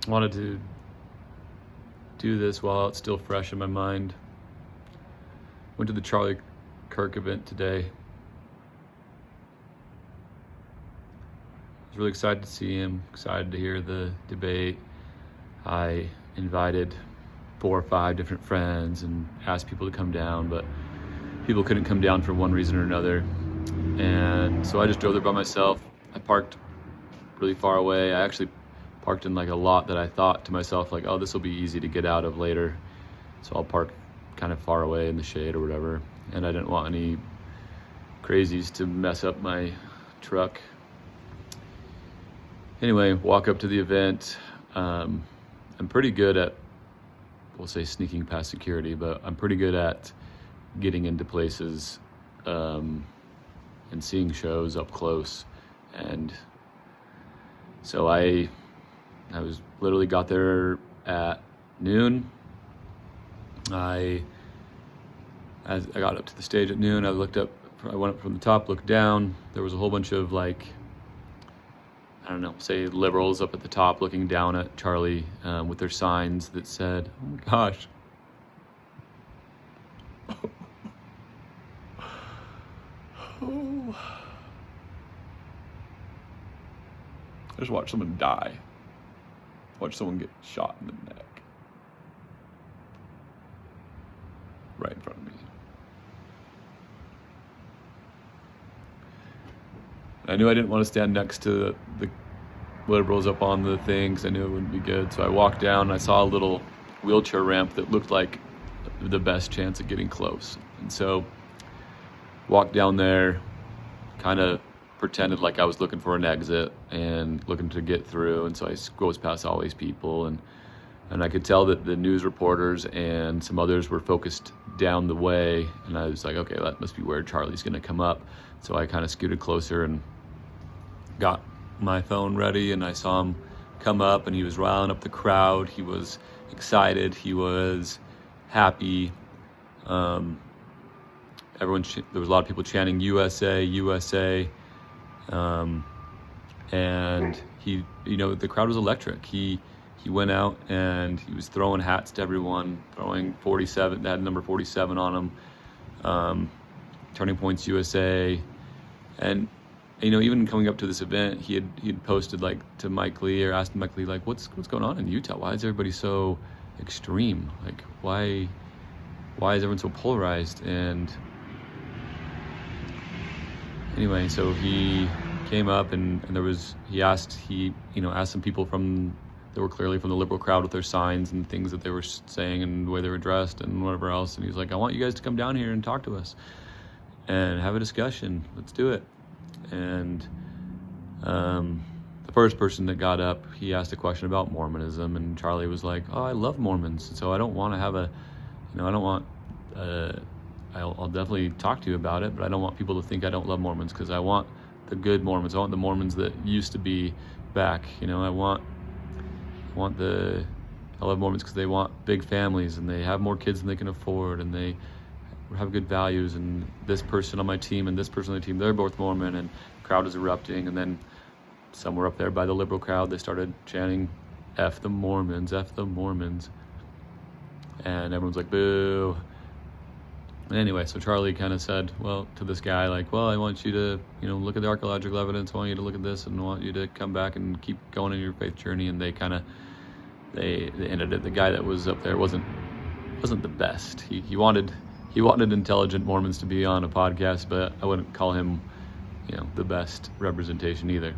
wanted to do this while it's still fresh in my mind. Went to the Charlie Kirk event today. I was really excited to see him, excited to hear the debate. I invited 4 or 5 different friends and asked people to come down, but people couldn't come down for one reason or another. And so I just drove there by myself. I parked really far away. I actually parked in like a lot that I thought to myself, like, oh, this will be easy to get out of later. So I'll park kind of far away in the shade or whatever. And I didn't want any crazies to mess up my truck. Anyway, walk up to the event. I'm pretty good at, we'll say, sneaking past security, but I'm pretty good at getting into places and seeing shows up close. And so I was literally got there at noon. As I got up to the stage at noon, I went up from the top, looked down. There was a whole bunch of, like, I don't know, say liberals up at the top looking down at Charlie with their signs that said, oh my gosh. Oh. I just watched someone die. Watch someone get shot in the neck. Right in front of me. I knew I didn't want to stand next to the liberals up on the thing because I knew it wouldn't be good. So I walked down and I saw a little wheelchair ramp that looked like the best chance of getting close. And so walked down there, kind of pretended like I was looking for an exit and looking to get through. And so I goes past all these people, and I could tell that the news reporters and some others were focused down the way. And I was like, okay, that must be where Charlie's going to come up. So I kind of scooted closer and got my phone ready, and I saw him come up, and he was riling up the crowd. He was excited. He was happy. There was a lot of people chanting USA, USA. And he, the crowd was electric. He went out and he was throwing hats to everyone, throwing 47, that had number 47 on them, Turning Points USA. And, even coming up to this event, he had posted, like, to Mike Lee, or asked Mike Lee, like, what's going on in Utah? Why is everybody so extreme? Like, why is everyone so polarized? And anyway, so he came up and he asked some people that were clearly from the liberal crowd with their signs and things that they were saying and the way they were dressed and whatever else. And he was like, I want you guys to come down here and talk to us and have a discussion. Let's do it. And the first person that got up, he asked a question about Mormonism, and Charlie was like, oh, I love Mormons. So I don't want to have I'll definitely talk to you about it, but I don't want people to think I don't love Mormons, because I want the good Mormons. I want the Mormons that used to be back. I love Mormons because they want big families, and they have more kids than they can afford, and they have good values. And this person on my team and this person on the team, they're both Mormon, and the crowd is erupting. And then somewhere up there by the liberal crowd, they started chanting, F the Mormons, F the Mormons. And everyone's like, boo. And anyway, so Charlie kind of said, well, to this guy, like, well, I want you to, look at the archaeological evidence. I want you to look at this, and I want you to come back and keep going in your faith journey. And they ended it. The guy that was up there wasn't the best. He wanted intelligent Mormons to be on a podcast, but I wouldn't call him, the best representation either.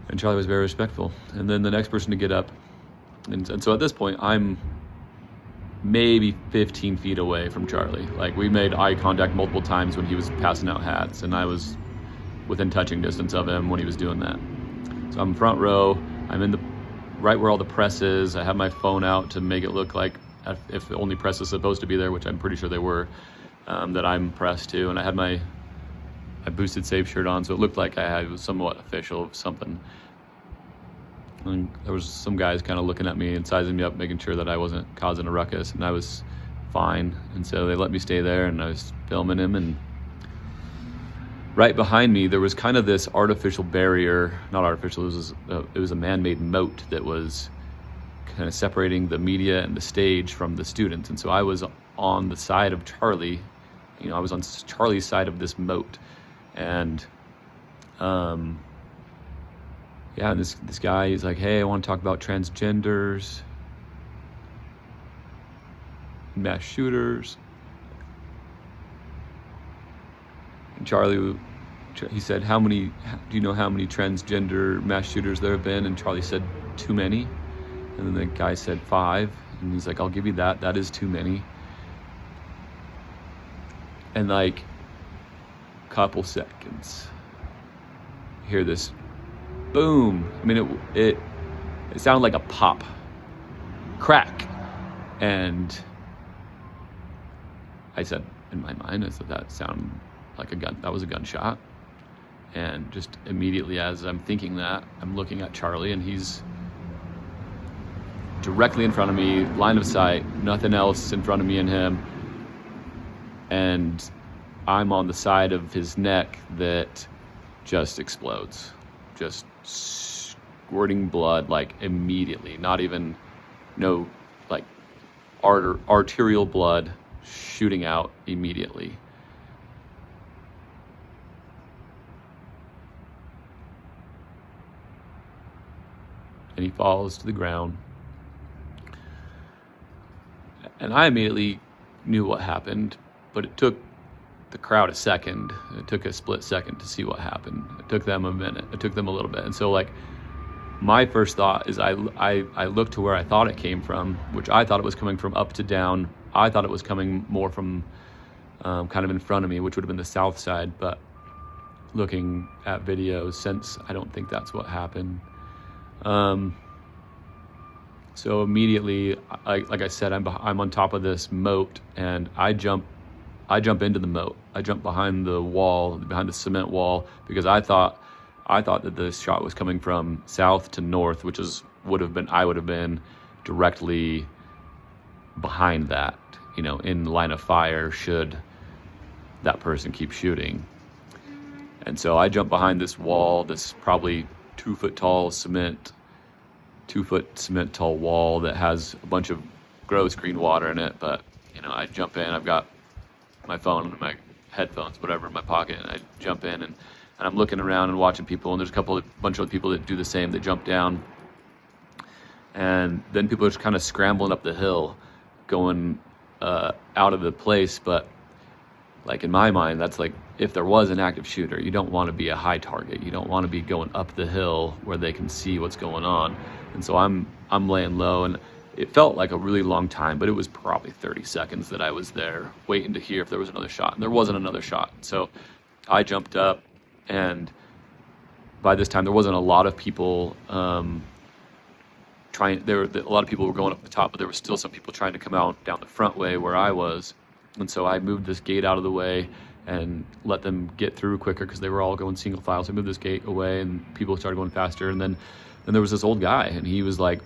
And Charlie was very respectful. And then the next person to get up, and so at this point, I'm maybe 15 feet away from Charlie. Like, we made eye contact multiple times when he was passing out hats, and I was within touching distance of him when he was doing that. So I'm front row. I'm in right where all the press is. I have my phone out to make it look like if the only press is supposed to be there, which I'm pretty sure they were, that I'm pressed to. And I had my Boosted Safe shirt on, so it looked like it was somewhat official of something. And there was some guys kind of looking at me and sizing me up, making sure that I wasn't causing a ruckus, and I was fine. And so they let me stay there, and I was filming him. And right behind me, there was kind of this artificial barrier, not artificial, it was a man-made moat that was kind of separating the media and the stage from the students. And so I was on the side of Charlie, I was on Charlie's side of this moat. And and this guy, he's like, hey, I want to talk about transgenders, mass shooters. And Charlie, he said, do you know how many transgender mass shooters there have been? And Charlie said, too many. And then the guy said 5. And he's like, I'll give you that. That is too many. And like a couple seconds, you hear this boom. I mean, it sounded like a pop, crack. And I said, in my mind, that sounded like a gun. That was a gunshot. And just immediately as I'm thinking that, I'm looking at Charlie, and he's directly in front of me, line of sight, nothing else in front of me and him. And I'm on the side of his neck that just explodes, just squirting blood, like immediately, not even, no, like arterial blood shooting out immediately. And he falls to the ground. And I immediately knew what happened, but it took the crowd a second. It took a split second to see what happened. It took them a minute. It took them a little bit. And so like my first thought is I looked to where I thought it came from, which I thought it was coming from up to down. I thought it was coming more from kind of in front of me, which would have been the south side. But looking at videos since, I don't think that's what happened. So immediately, like I said, I'm on top of this moat, and I jump into the moat. I jump behind the wall, behind the cement wall, because I thought that the shot was coming from south to north, which I would have been directly behind that, in line of fire should that person keep shooting. And so I jump behind this wall, this probably 2 foot tall cement tall wall that has a bunch of gross green water in it. But I jump in, I've got my phone and my headphones, whatever, in my pocket, and I jump in, and I'm looking around and watching people, and there's a bunch of people that do the same. They jump down, and then people are just kind of scrambling up the hill, going out of the place. But like in my mind, that's like, if there was an active shooter, you don't want to be a high target. You don't want to be going up the hill where they can see what's going on. And so I'm laying low, and it felt like a really long time, but it was probably 30 seconds that I was there waiting to hear if there was another shot. And there wasn't another shot. So I jumped up, and by this time there wasn't a lot of people a lot of people were going up the top, but there were still some people trying to come out down the front way where I was. And so I moved this gate out of the way and let them get through quicker, because they were all going single file. So I moved this gate away, and people started going faster. And then there was this old guy, and he was like,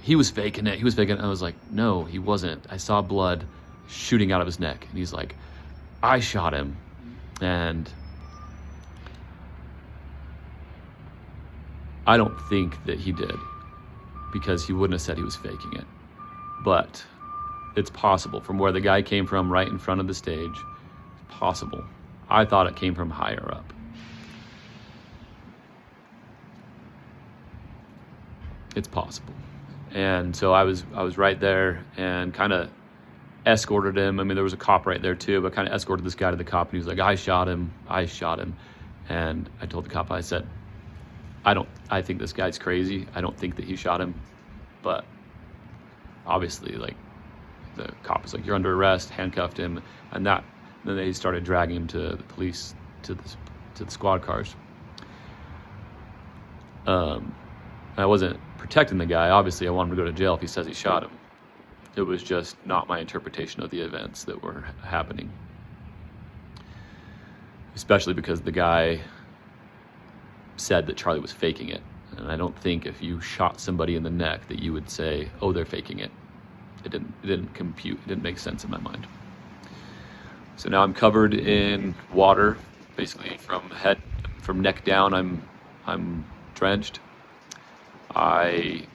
he was faking it. I was like, no, he wasn't. I saw blood shooting out of his neck. And he's like, I shot him. And I don't think that he did, because he wouldn't have said he was faking it. But it's possible from where the guy came from, right in front of the stage. It's possible. I thought it came from higher up. It's possible. And so I was right there and kind of escorted him. I mean, there was a cop right there too, but kind of escorted this guy to the cop, and he was like, I shot him. And I told the cop, I said, I think this guy's crazy. I don't think that he shot him. But obviously, like, the cop was like, you're under arrest, handcuffed him, and then they started dragging him to the police, to the squad cars. I wasn't protecting the guy. Obviously, I wanted him to go to jail if he says he shot him. It was just not my interpretation of the events that were happening. Especially because the guy said that Charlie was faking it. And I don't think if you shot somebody in the neck that you would say, oh, they're faking it. It didn't compute. It didn't make sense in my mind. So now I'm covered in water. basically from neck down. I'm drenched. I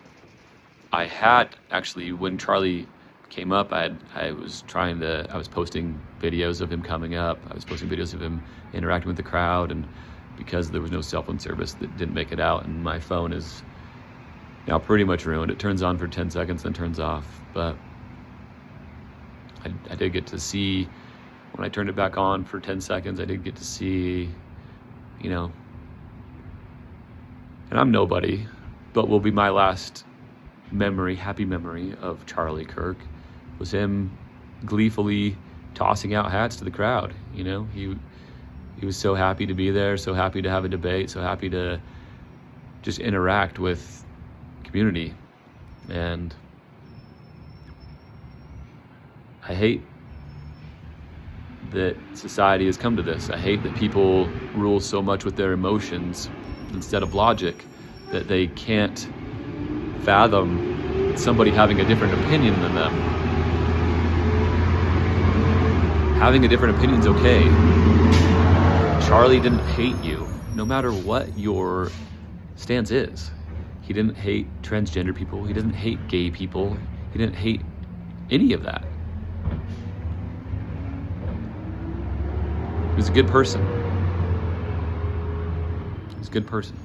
had actually, when Charlie came up, I was posting videos of him coming up. I was posting videos of him interacting with the crowd, and because there was no cell phone service, that didn't make it out, and my phone is now pretty much ruined. It turns on for 10 seconds, then turns off. But I did get to see, when I turned it back on for 10 seconds, I did get to see, and I'm nobody, but will be my last happy memory of Charlie Kirk, was him gleefully tossing out hats to the crowd. He was so happy to be there, so happy to have a debate, so happy to just interact with community. And I hate that society has come to this. I hate that people rule so much with their emotions instead of logic, that they can't fathom somebody having a different opinion than them. Having a different opinion is okay. Charlie didn't hate you, no matter what your stance is. He didn't hate transgender people. He didn't hate gay people. He didn't hate any of that. He was a good person. He was a good person.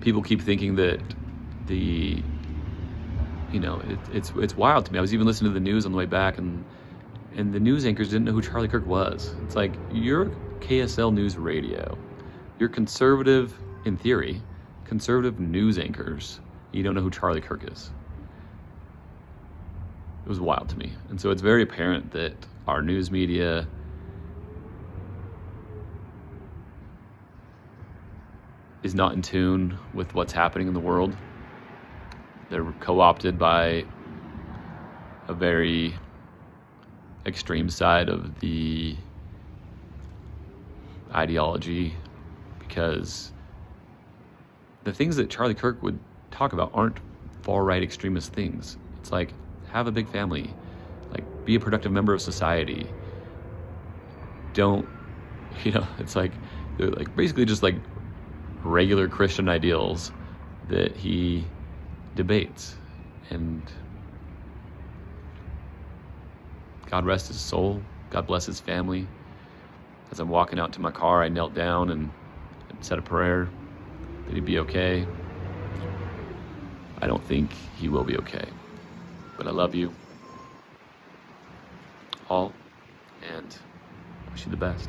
People keep thinking that it's wild to me. I was even listening to the news on the way back, and the news anchors didn't know who Charlie Kirk was. It's like, you're KSL News Radio. You're conservative, in theory, conservative news anchors. You don't know who Charlie Kirk is. It was wild to me. And so it's very apparent that our news media is not in tune with what's happening in the world. They're co-opted by a very extreme side of the ideology, because the things that Charlie Kirk would talk about aren't far-right extremist things. It's like, have a big family, like, be a productive member of society. Don't, it's like, they're like basically just like regular Christian ideals that he debates. And God rest his soul. God bless his family. As I'm walking out to my car, I knelt down and said a prayer that he'd be okay. I don't think he will be okay, but I love you all and wish you the best.